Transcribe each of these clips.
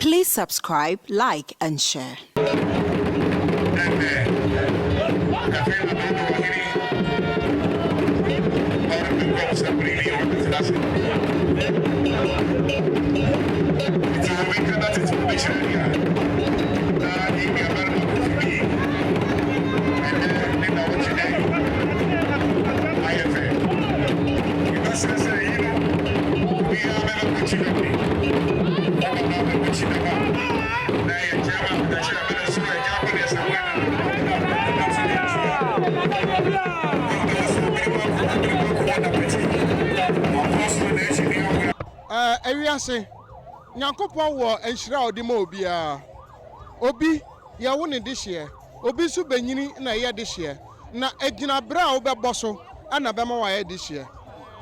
Please subscribe, like, and share. Ewiase Nyankopon wo enhira odima obia obi ye wo ne dehye obi su banyini na ye dehye na agina bra wo beboso ana bema wa ye dehye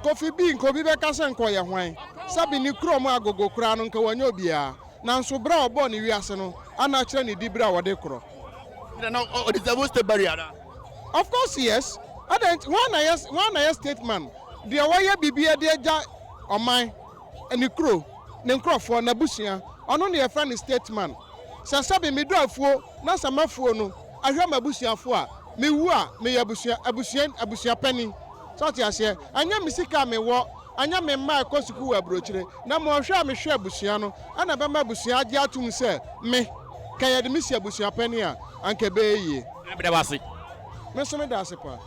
Kofi bi nko bi be kase nko ye hwan sabi ni krom agogo kura no nka wanya obia na nso bra obo ne wiase no ana kire ne di bra wo de kro na o deserve stay barrier. Of course yes adent one na stateman de wo ye bibia de agya oman eni kro ne nkrofo na busua ono ne ye friend stateman sasabe me do afuo na samafuo no ahwa mabusuafo a me wu a me ye abusua pani so ti ase anya misika me wo anya me ma ekosuku wa brochire na mo hwa me hwe abusua no ana be ma abusua age atum se me kaya de misi abusua pani a anke be yie na be da wase me so me da ase pa.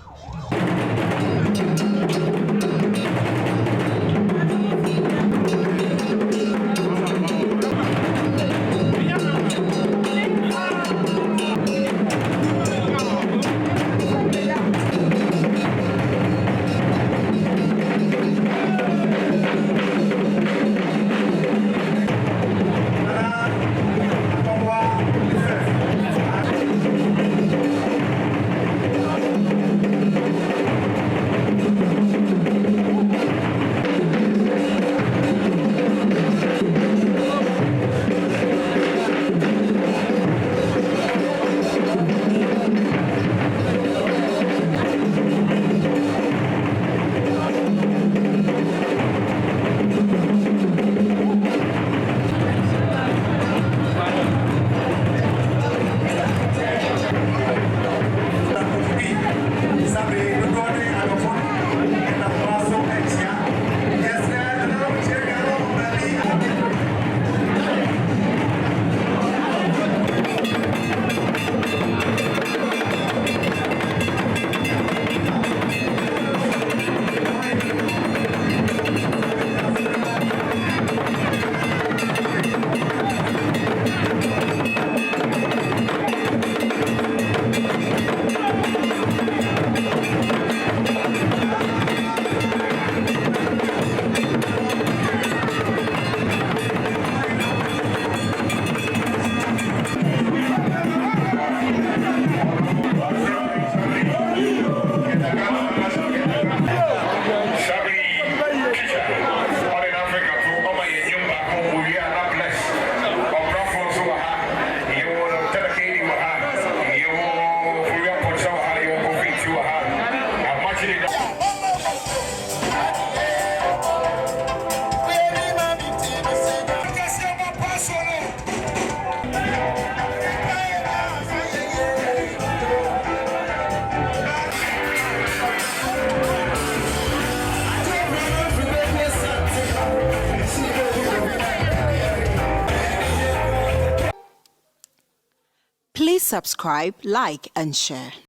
Please subscribe, like, and share.